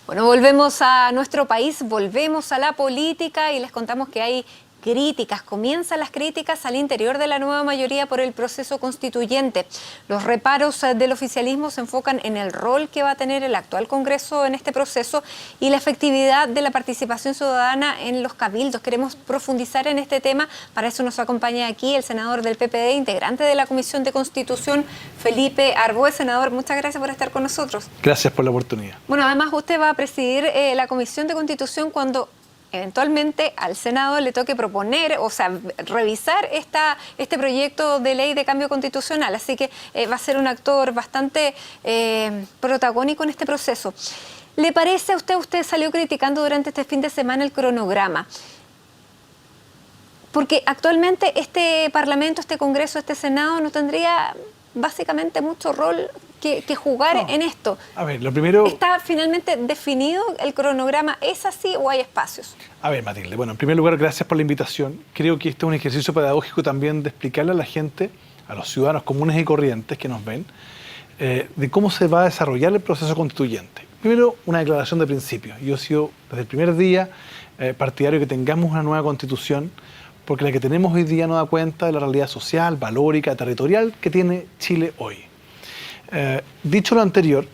Bueno, volvemos a nuestro país, volvemos a la política y les contamos que hay críticas, comienzan las críticas al interior de la nueva mayoría por el proceso constituyente. Los reparos del oficialismo se enfocan en el rol que va a tener el actual Congreso en este proceso y la efectividad de la participación ciudadana en los cabildos. Queremos profundizar en este tema, para eso nos acompaña aquí el senador del PPD, integrante de la Comisión de Constitución, Felipe Arboe. Senador, muchas gracias por estar con nosotros. Gracias por la oportunidad. Bueno, además usted va a presidir la Comisión de Constitución cuando eventualmente al Senado le toque proponer, o sea, revisar este proyecto de ley de cambio constitucional. Así que va a ser un actor bastante protagónico en este proceso. ¿Le parece a usted salió criticando durante este fin de semana el cronograma? Porque actualmente este Parlamento, este Congreso, este Senado no tendría básicamente mucho rol que jugar en esto. A ver, lo primero... ¿Está finalmente definido el cronograma? ¿Es así o hay espacios? A ver, Matilde, bueno, en primer lugar, gracias por la invitación. Creo que este es un ejercicio pedagógico también de explicarle a la gente, a los ciudadanos comunes y corrientes que nos ven, de cómo se va a desarrollar el proceso constituyente. Primero, una declaración de principios. Yo he sido desde el primer día partidario de que tengamos una nueva constitución, porque la que tenemos hoy día no da cuenta de la realidad social, valórica, territorial que tiene Chile hoy. Dicho lo anterior,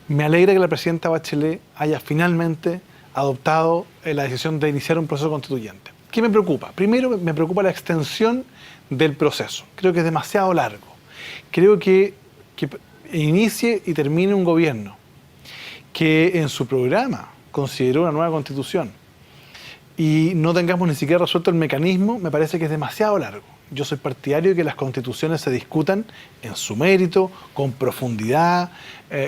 me alegra que la presidenta Bachelet haya finalmente adoptado la decisión de iniciar un proceso constituyente. ¿Qué me preocupa? Primero, me preocupa la extensión del proceso. Creo que es demasiado largo. Creo que inicie y termine un gobierno que en su programa consideró una nueva constitución y no tengamos ni siquiera resuelto el mecanismo, me parece que es demasiado largo. Yo soy partidario de que las constituciones se discutan en su mérito, con profundidad,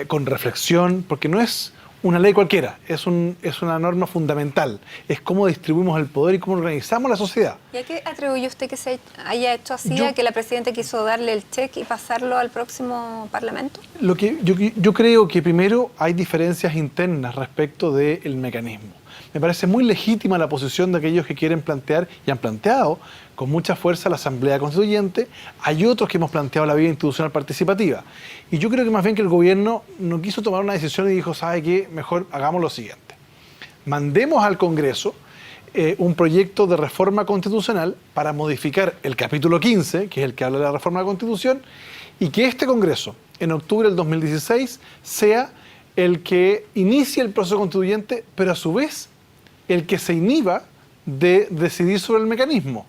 con reflexión, porque no es una ley cualquiera, es una norma fundamental. Es cómo distribuimos el poder y cómo organizamos la sociedad. ¿Y a qué atribuye usted que se haya hecho así, a que la presidenta quiso darle el cheque y pasarlo al próximo Parlamento? Yo creo que primero hay diferencias internas respecto del mecanismo. Me parece muy legítima la posición de aquellos que quieren plantear y han planteado con mucha fuerza la Asamblea Constituyente. Hay otros que hemos planteado la vía institucional participativa. Y yo creo que más bien que el gobierno no quiso tomar una decisión y dijo, ¿sabe qué? Mejor hagamos lo siguiente. Mandemos al Congreso un proyecto de reforma constitucional para modificar el capítulo 15, que es el que habla de la reforma de la Constitución, y que este Congreso, en octubre del 2016, sea el que inicie el proceso constituyente, pero a su vez el que se inhiba de decidir sobre el mecanismo.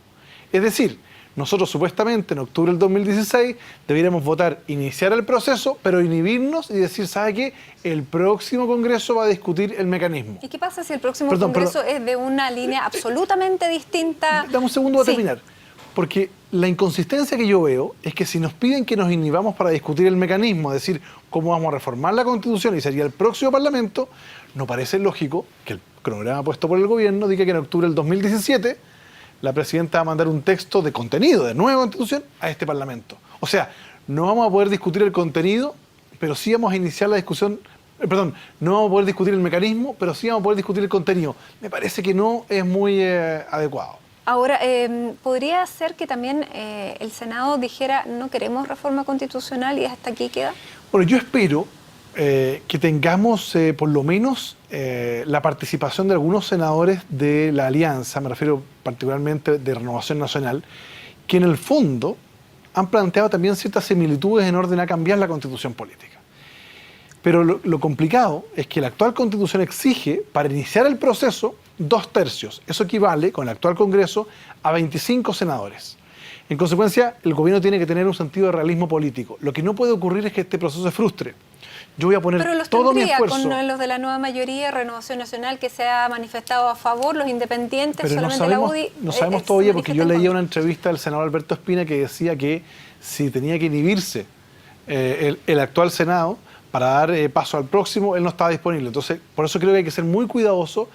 Es decir, nosotros supuestamente en octubre del 2016 deberíamos votar, iniciar el proceso, pero inhibirnos y decir, ¿sabe qué? El próximo Congreso va a discutir el mecanismo. ¿Y qué pasa si el próximo Congreso es de una línea absolutamente distinta? Dame un segundo para terminar. Porque la inconsistencia que yo veo es que si nos piden que nos inhibamos para discutir el mecanismo, es decir, cómo vamos a reformar la Constitución y sería el próximo Parlamento, no parece lógico que el cronograma puesto por el gobierno diga que en octubre del 2017 la presidenta va a mandar un texto de contenido de nueva Constitución a este Parlamento. O sea, no vamos a poder discutir el contenido, pero sí vamos a iniciar la discusión, no vamos a poder discutir el mecanismo, pero sí vamos a poder discutir el contenido. Me parece que no es muy adecuado. Ahora, ¿podría ser que también el Senado dijera no queremos reforma constitucional y hasta aquí queda? Bueno, yo espero que tengamos por lo menos la participación de algunos senadores de la Alianza, me refiero particularmente de Renovación Nacional, que en el fondo han planteado también ciertas similitudes en orden a cambiar la Constitución política. Pero lo complicado es que la actual Constitución exige, para iniciar el proceso, 2/3. Eso equivale, con el actual Congreso, a 25 senadores. En consecuencia, el gobierno tiene que tener un sentido de realismo político. Lo que no puede ocurrir es que este proceso se frustre. Yo voy a poner todo mi esfuerzo. Pero con los de la nueva mayoría, Renovación Nacional, que se ha manifestado a favor, los independientes, pero solamente la UDI... No sabemos todavía, porque yo leía una entrevista del senador Alberto Espina que decía que si tenía que inhibirse el actual Senado para dar paso al próximo, él no estaba disponible. Entonces, por eso creo que hay que ser muy cuidadoso.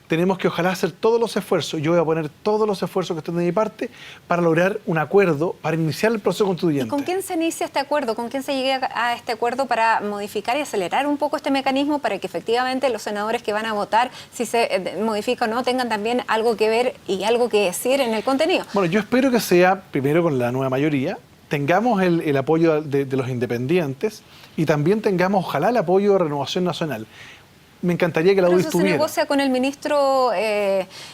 Tenemos que ojalá hacer todos los esfuerzos, yo voy a poner todos los esfuerzos que estén de mi parte para lograr un acuerdo, para iniciar el proceso constituyente. ¿Y con quién se inicia este acuerdo? ¿Con quién se llega a este acuerdo para modificar y acelerar un poco este mecanismo para que efectivamente los senadores que van a votar, si se modifica o no, tengan también algo que ver y algo que decir en el contenido? Bueno, yo espero que sea primero con la nueva mayoría, tengamos el apoyo de los independientes y también tengamos ojalá el apoyo de Renovación Nacional. me encantaría que la UDI estuviera. ¿Se negocia con el ministro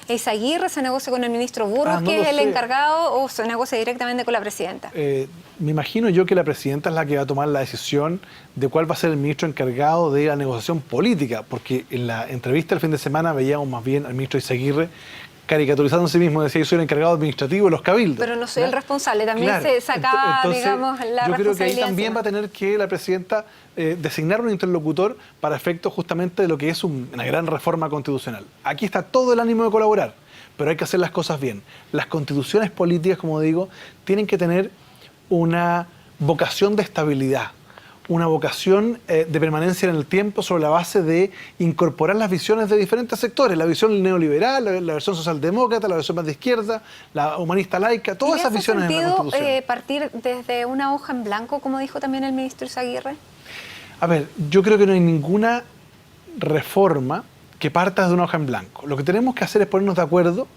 Eizaguirre, se negocia con el ministro Burgos, no que es el sé. encargado, o se negocia directamente con la presidenta? Me imagino yo que la presidenta es la que va a tomar la decisión de cuál va a ser el ministro encargado de la negociación política, porque en la entrevista el fin de semana veíamos más bien al ministro Eizaguirre caricaturizando a sí mismo, decía: yo soy el encargado administrativo de los cabildos. Pero no soy el responsable, también Claro. se sacaba, Entonces, digamos, la responsabilidad. yo creo que ahí también encima. va a tener que la presidenta designar un interlocutor para efectos justamente de lo que es una gran reforma constitucional. Aquí está todo el ánimo de colaborar, pero hay que hacer las cosas bien. Las constituciones políticas, como digo, tienen que tener una vocación de estabilidad, una vocación de permanencia en el tiempo sobre la base de incorporar las visiones de diferentes sectores, la visión neoliberal, la versión socialdemócrata, la versión más de izquierda, la humanista laica, todas esas visiones en la Constitución. ¿Partir desde una hoja en blanco, como dijo también el ministro Eizaguirre? A ver, yo creo que no hay ninguna reforma que parta de una hoja en blanco. Lo que tenemos que hacer es ponernos de acuerdo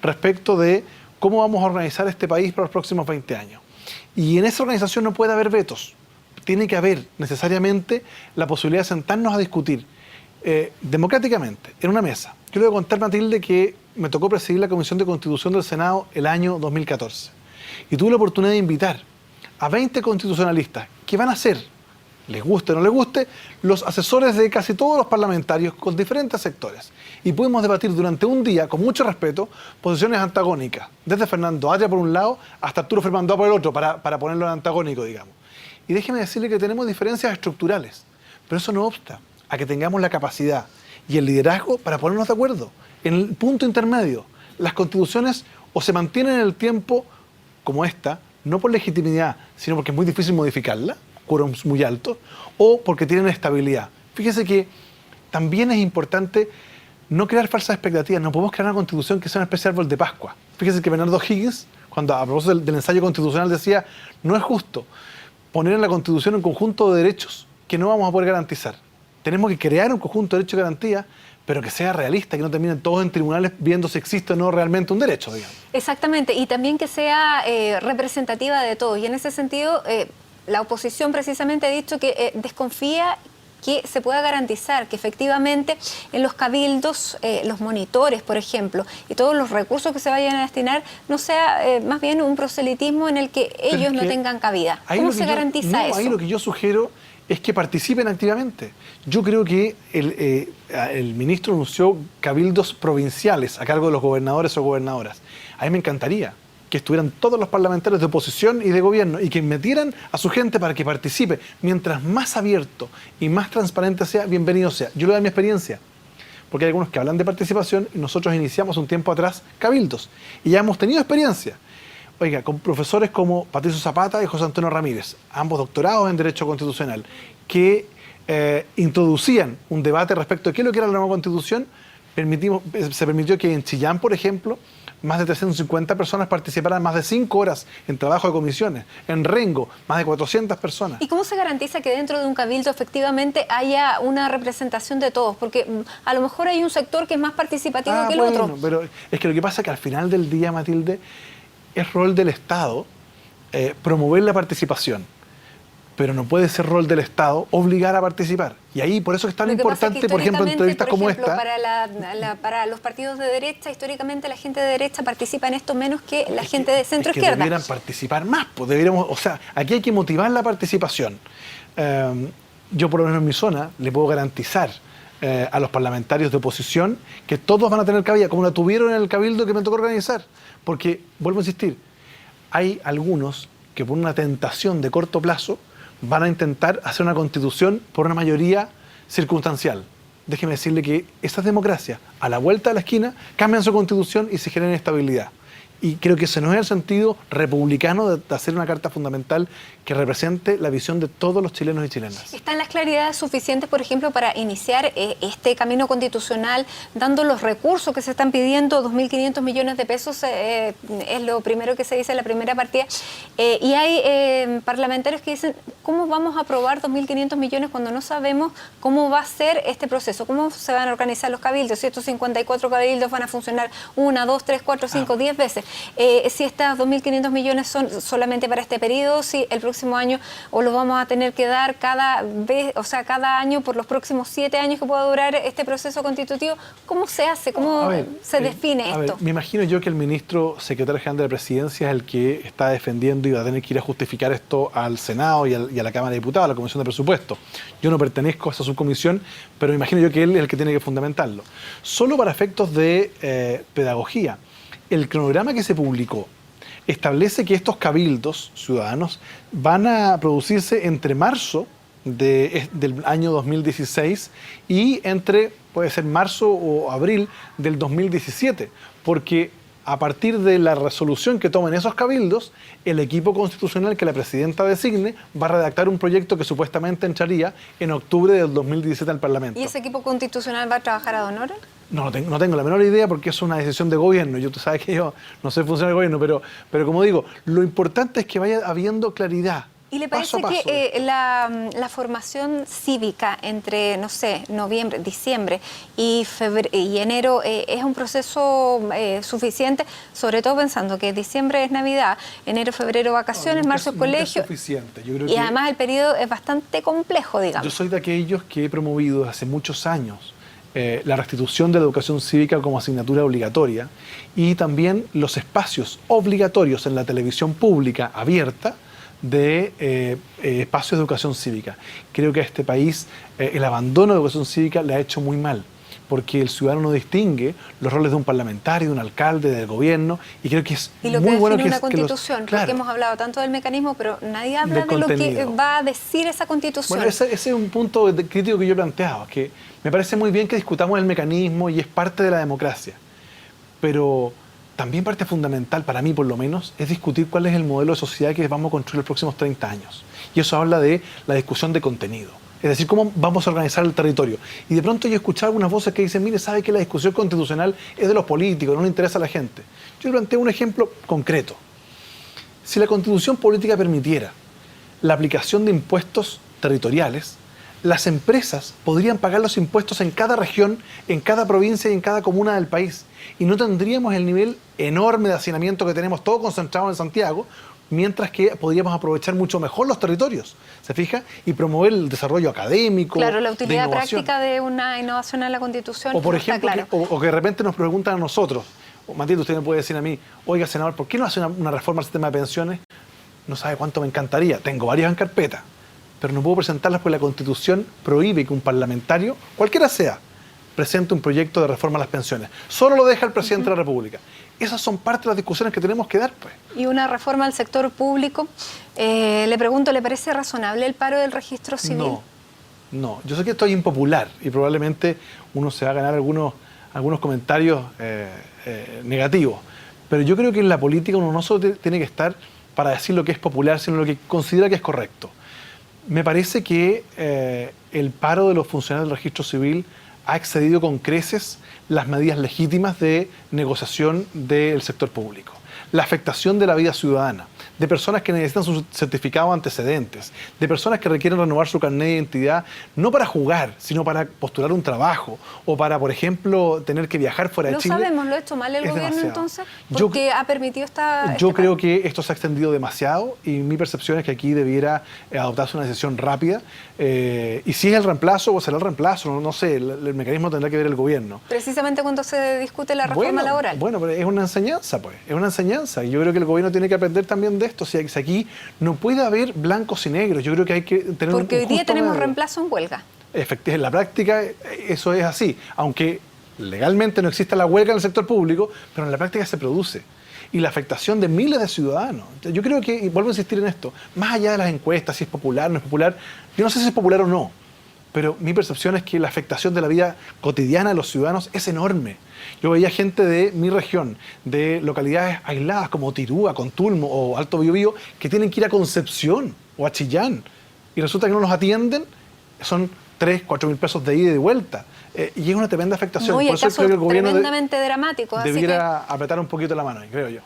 respecto de cómo vamos a organizar este país para los próximos 20 años. Y en esa organización no puede haber vetos. Tiene que haber necesariamente la posibilidad de sentarnos a discutir democráticamente, en una mesa. Yo le voy a contar, Matilde, que me tocó presidir la Comisión de Constitución del Senado el año 2014. Y tuve la oportunidad de invitar a 20 constitucionalistas que van a ser, les guste o no les guste, los asesores de casi todos los parlamentarios con diferentes sectores. Y pudimos debatir durante un día, con mucho respeto, posiciones antagónicas, desde Fernando Atria por un lado hasta Arturo Fernández por el otro, para ponerlo en antagónico, digamos. Y déjeme decirle que tenemos diferencias estructurales, pero eso no obsta a que tengamos la capacidad y el liderazgo para ponernos de acuerdo. En el punto intermedio, las constituciones o se mantienen en el tiempo como esta, no por legitimidad, sino porque es muy difícil modificarla, quórums muy altos, o porque tienen estabilidad. Fíjese que también es importante no crear falsas expectativas. No podemos crear una constitución que sea una especie de árbol de Pascua. Fíjese que Bernardo Higgins, cuando a propósito del ensayo constitucional, decía: no es justo poner en la Constitución un conjunto de derechos que no vamos a poder garantizar. Tenemos que crear un conjunto de derechos de garantía, pero que sea realista, que no terminen todos en tribunales viendo si existe o no realmente un derecho, digamos. Exactamente, y también que sea representativa de todos. Y en ese sentido, la oposición precisamente ha dicho que desconfía que se pueda garantizar que efectivamente en los cabildos, los monitores, por ejemplo, y todos los recursos que se vayan a destinar, no sea más bien un proselitismo en el que ellos no tengan cabida. ¿Cómo se garantiza eso? Ahí lo que yo sugiero es que participen activamente. Yo creo que el ministro anunció cabildos provinciales a cargo de los gobernadores o gobernadoras. A mí me encantaría que estuvieran todos los parlamentarios de oposición y de gobierno y que metieran a su gente para que participe. Mientras más abierto y más transparente sea, bienvenido sea. Yo le doy mi experiencia, porque hay algunos que hablan de participación y nosotros iniciamos un tiempo atrás cabildos y ya hemos tenido experiencia. Oiga, con profesores como Patricio Zapata y José Antonio Ramírez, ambos doctorados en Derecho Constitucional, que introducían un debate respecto de qué es lo que era la nueva Constitución. Se permitió que en Chillán, por ejemplo, más de 350 personas participaran más de 5 horas en trabajo de comisiones. En Rengo, más de 400 personas. ¿Y cómo se garantiza que dentro de un cabildo efectivamente haya una representación de todos? Porque a lo mejor hay un sector que es más participativo que el otro. Pero es que lo que pasa es que al final del día, Matilde, es rol del Estado promover la participación. Pero no puede ser rol del Estado obligar a participar. Y ahí, por eso es tan importante, por ejemplo, entrevistas como esta. Para los partidos de derecha, históricamente la gente de derecha participa en esto menos que la gente de centro-izquierda. Debieran participar más, pues deberíamos, o sea, aquí hay que motivar la participación. Yo, por lo menos en mi zona, le puedo garantizar a los parlamentarios de oposición que todos van a tener cabida, como la tuvieron en el cabildo que me tocó organizar. Porque, vuelvo a insistir, hay algunos que por una tentación de corto plazo van a intentar hacer una constitución por una mayoría circunstancial. Déjeme decirle que esa democracia, a la vuelta de la esquina, cambian su constitución y se genera estabilidad. Y creo que ese no es el sentido republicano de hacer una carta fundamental que represente la visión de todos los chilenos y chilenas. ¿Están las claridades suficientes, por ejemplo, para iniciar este camino constitucional, dando los recursos que se están pidiendo? 2.500 millones de pesos es lo primero que se dice en la primera partida. Y hay parlamentarios que dicen: ¿cómo vamos a aprobar 2.500 millones cuando no sabemos cómo va a ser este proceso? ¿Cómo se van a organizar los cabildos? Si estos 54 cabildos van a funcionar 1, 2, 3, 4, 5, 10 veces. si estas 2.500 millones son solamente para este periodo, si el próximo año o lo vamos a tener que dar cada vez, o sea, cada año por los próximos 7 años que pueda durar este proceso constitutivo. ¿Cómo se hace? ¿Cómo se define esto? Me imagino yo que el ministro secretario general de la Presidencia es el que está defendiendo y va a tener que ir a justificar esto al Senado y a la Cámara de Diputados, a la Comisión de Presupuesto. Yo no pertenezco a esa subcomisión, pero me imagino yo que él es el que tiene que fundamentarlo. Solo para efectos de pedagogía, el cronograma que se publicó establece que estos cabildos ciudadanos van a producirse entre marzo del año 2016 y puede ser marzo o abril del 2017, porque a partir de la resolución que tomen esos cabildos, el equipo constitucional que la presidenta designe va a redactar un proyecto que supuestamente entraría en octubre del 2017 al Parlamento. ¿Y ese equipo constitucional va a trabajar ad honorem? No tengo la menor idea porque es una decisión de gobierno. Tú sabes que yo no soy funcionario de gobierno, pero como digo, lo importante es que vaya habiendo claridad. ¿Y le parece que la formación cívica entre, no sé, noviembre, diciembre y enero es un proceso suficiente, sobre todo pensando que diciembre es Navidad, enero, febrero, vacaciones, marzo es colegio? Es suficiente. Yo creo y además el periodo es bastante complejo, digamos. Yo soy de aquellos que he promovido hace muchos años la restitución de la educación cívica como asignatura obligatoria y también los espacios obligatorios en la televisión pública abierta de espacios de educación cívica. Creo que a este país el abandono de educación cívica le ha hecho muy mal, porque el ciudadano no distingue los roles de un parlamentario, de un alcalde, del gobierno, y creo que es muy bueno que una constitución, porque hemos hablado tanto del mecanismo, pero nadie habla de lo que va a decir esa constitución. Bueno, ese es un punto crítico que yo he planteado, que me parece muy bien que discutamos el mecanismo y es parte de la democracia, pero también parte fundamental, para mí por lo menos, es discutir cuál es el modelo de sociedad que vamos a construir los próximos 30 años. Y eso habla de la discusión de contenido. Es decir, cómo vamos a organizar el territorio. Y de pronto yo he escuchado algunas voces que dicen, mire, sabe que la discusión constitucional es de los políticos, no le interesa a la gente. Yo le planteo un ejemplo concreto. Si la constitución política permitiera la aplicación de impuestos territoriales, las empresas podrían pagar los impuestos en cada región, en cada provincia y en cada comuna del país. Y no tendríamos el nivel enorme de hacinamiento que tenemos todo concentrado en Santiago, mientras que podríamos aprovechar mucho mejor los territorios, ¿se fija? Y promover el desarrollo académico. Claro, la utilidad práctica de una innovación en la Constitución. O por ejemplo, o que de repente nos preguntan a nosotros, Matilde, usted me puede decir a mí, oiga, senador, ¿por qué no hace una reforma al sistema de pensiones? No sabe cuánto me encantaría, tengo varias en carpeta, pero no puedo presentarlas porque la Constitución prohíbe que un parlamentario, cualquiera sea, presente un proyecto de reforma a las pensiones. Solo lo deja el presidente de la República. Esas son parte de las discusiones que tenemos que dar, pues. Y una reforma al sector público. Le pregunto, ¿le parece razonable el paro del registro civil? No. Yo sé que esto es impopular y probablemente uno se va a ganar algunos comentarios negativos. Pero yo creo que en la política uno no solo tiene que estar para decir lo que es popular, sino lo que considera que es correcto. Me parece que el paro de los funcionarios del registro civil ha excedido con creces las medidas legítimas de negociación del sector público. La afectación de la vida ciudadana, de personas que necesitan sus certificados de antecedentes, de personas que requieren renovar su carnet de identidad, no para jugar, sino para postular un trabajo o para, por ejemplo, tener que viajar fuera de Chile. ¿Lo sabemos? ¿Lo ha hecho mal el gobierno entonces? Porque ha permitido Yo creo que esto se ha extendido demasiado y mi percepción es que aquí debiera adoptarse una decisión rápida. Y si es el reemplazo, o será el reemplazo, no sé, el mecanismo tendrá que ver el gobierno. Precisamente cuando se discute la reforma laboral. Bueno, pero es una enseñanza, pues, es una enseñanza. Y yo creo que el gobierno tiene que aprender también de esto. Si aquí no puede haber blancos y negros, yo creo que hay que tener Porque hoy día tenemos medio. reemplazo en huelga. Efectivamente, en la práctica eso es así. Aunque legalmente no exista la huelga en el sector público, pero en la práctica se produce. Y la afectación de miles de ciudadanos. Yo creo que, y vuelvo a insistir en esto, más allá de las encuestas, si es popular o no es popular, yo no sé si es popular o no, pero mi percepción es que la afectación de la vida cotidiana de los ciudadanos es enorme. Yo veía gente de mi región, de localidades aisladas como Tirúa, Contulmo o Alto Biobío, que tienen que ir a Concepción o a Chillán, y resulta que no los atienden, son 3, 4 mil pesos de ida y de vuelta. Y es una tremenda afectación. Por eso creo que el gobierno tremendamente dramático. Debiera apretar un poquito la mano, creo yo.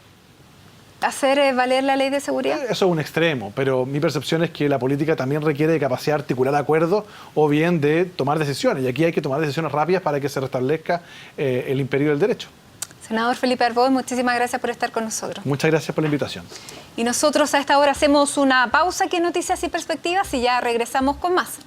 ¿Hacer valer la ley de seguridad? Eso es un extremo, pero mi percepción es que la política también requiere de capacidad de articular acuerdos o bien de tomar decisiones. Y aquí hay que tomar decisiones rápidas para que se restablezca el imperio del derecho. Senador Felipe Arbós, muchísimas gracias por estar con nosotros. Muchas gracias por la invitación. Y nosotros a esta hora hacemos una pausa aquí en Noticias y Perspectivas y ya regresamos con más.